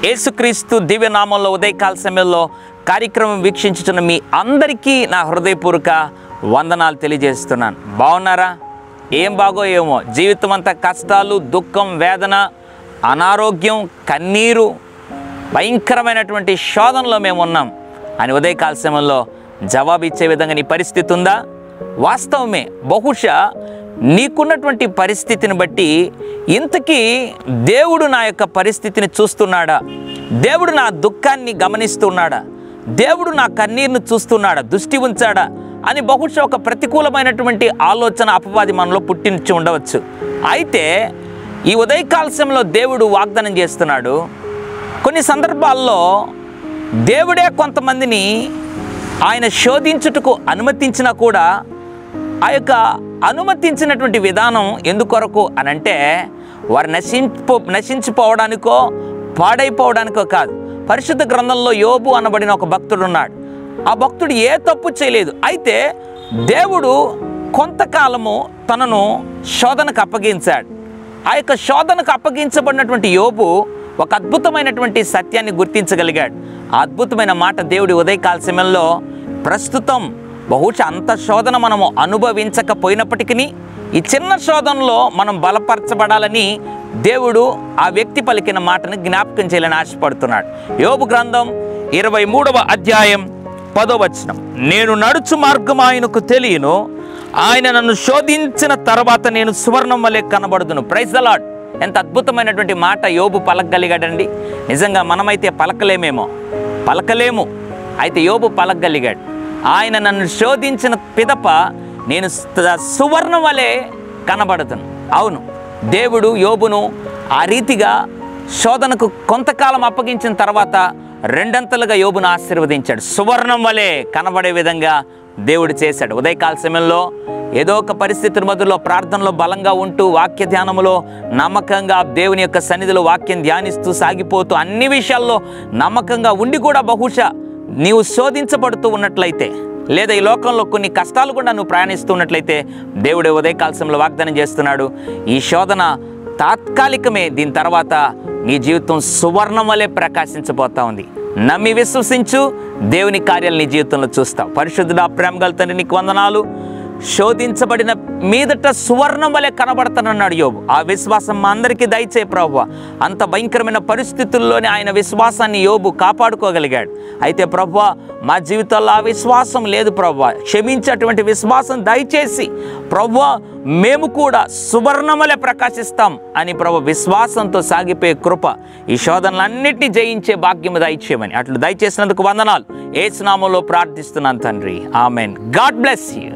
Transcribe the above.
యేసుక్రీస్తు దివ్య నామంలో ఉదయకాల సమయంలో కార్యక్రమం వీక్షించుతున్న మీ అందరికీ నా హృదయపూర్వక వందనాలు తెలియజేస్తున్నాను. బాగున్నారా? ఏం బాగో ఏమో, జీవితం అంతా కష్టాలు, దుఃఖం, వేదన, అనారోగ్యం, కన్నీరు, భయంకరమైనటువంటి శోధనలో మేము ఉన్నాం అని ఉదయకాల సమయంలో జవాబు ఇచ్చే విధంగా నీ పరిస్థితి ఉందా? వాస్తవమే. బహుశా నీకున్నటువంటి పరిస్థితిని బట్టి ఇంతకీ దేవుడు నా యొక్క పరిస్థితిని చూస్తున్నాడా? దేవుడు నా దుఃఖాన్ని గమనిస్తున్నాడా? దేవుడు నా కన్నీరును చూస్తున్నాడా? దృష్టి ఉంచాడా అని బహుశా ఒక ప్రతికూలమైనటువంటి ఆలోచన అపవాది మనలో పుట్టించి ఉండవచ్చు. అయితే ఈ ఉదయకాల సమయంలో దేవుడు వాగ్దానం చేస్తున్నాడు. కొన్ని సందర్భాల్లో దేవుడే కొంతమందిని ఆయన శోధించుటకు అనుమతించినా కూడా ఆ యొక్క అనుమతించినటువంటి విధానం ఎందుకొరకు అనంటే వారు నశించిపోవడానికో పాడైపోవడానికో కాదు. పరిశుద్ధ గ్రంథంలో యోబు అనబడిన ఒక భక్తుడు ఉన్నాడు. ఆ భక్తుడు ఏ తప్పు చేయలేదు. అయితే దేవుడు కొంతకాలము తనను శోధనకు అప్పగించాడు. ఆ యొక్క శోధనకు అప్పగించబడినటువంటి యోబు ఒక అద్భుతమైనటువంటి సత్యాన్ని గుర్తించగలిగాడు. ఆ అద్భుతమైన మాట దేవుడి ఉదయకాల సమయంలో ప్రస్తుతం బహుశా అంత శోధన మనము అనుభవించకపోయినప్పటికీ ఈ చిన్న శోధనలో మనం బలపరచబడాలని దేవుడు ఆ వ్యక్తి పలికిన మాటను జ్ఞాపకం చేయాలని ఆశపడుతున్నాడు. యోబు గ్రంథం 23వ అధ్యాయం 10వ వచనం, నేను నడుచు మార్గం ఆయనకు తెలియను, ఆయన నన్ను శోధించిన తర్వాత నేను సువర్ణం వలె కనబడుదును. Praise the lord. ఎంత అద్భుతమైనటువంటి మాట యోబు పలకగలిగాడండి. నిజంగా మనమైతే పలకలేము. అయితే యోబు పలకగలిగాడు. ఆయన నన్ను శోధించిన పిదప నేను సువర్ణం వలె కనబడుతును. అవును, దేవుడు యోబును ఆ రీతిగా శోధనకు కొంతకాలం అప్పగించిన తర్వాత రెండంతలుగా యోబును ఆశీర్వదించాడు. సువర్ణం వలె కనబడే విధంగా దేవుడు చేశాడు. ఉదయకాల సమయంలో ఏదో ఒక పరిస్థితుల మధ్యలో ప్రార్థనలో బలంగా ఉంటూ వాక్య ధ్యానంలో నమ్మకంగా దేవుని యొక్క సన్నిధిలో వాక్యం ధ్యానిస్తూ సాగిపోతూ అన్ని విషయాల్లో నమ్మకంగా ఉండి కూడా బహుశా నీవు శోధించబడుతూ ఉన్నట్లయితే లేదా ఈ లోకంలో కొన్ని కష్టాలు కూడా నువ్వు ప్రయాణిస్తూ ఉన్నట్లయితే దేవుడు ఉదయకాల సమయంలో వాగ్దానం చేస్తున్నాడు, ఈ శోధన తాత్కాలికమే, దీని తర్వాత నీ జీవితం సువర్ణం వలె ప్రకాశించబోతా ఉంది. నమ్మి విశ్వసించు, దేవుని కార్యాలు నీ జీవితంలో చూస్తావు. పరిశుద్ధుడా, ప్రేమ గల తండ్రి, నీకు వందనాలు. శోధించబడిన మీదట సువర్ణం వలె కనబడతానన్నాడు యోబు. ఆ విశ్వాసం మా అందరికీ దయచే ప్రభువా. అంత భయంకరమైన పరిస్థితుల్లోనే ఆయన విశ్వాసాన్ని యోబు కాపాడుకోగలిగాడు. అయితే ప్రభువా, మా జీవితాల్లో ఆ విశ్వాసం లేదు ప్రభువా, క్షమించేటువంటి విశ్వాసం దయచేసి ప్రభువా మేము కూడా సువర్ణం వలె ప్రకాశిస్తాం అని ప్రభు విశ్వాసంతో సాగిపోయే కృప, ఈ శోధనలన్నింటినీ జయించే భాగ్యము దయచేయమని అట్లు దయచేసినందుకు వందనాలు. యేసు నామములో ప్రార్థిస్తున్నాను తండ్రి, ఆమెన్. God bless you.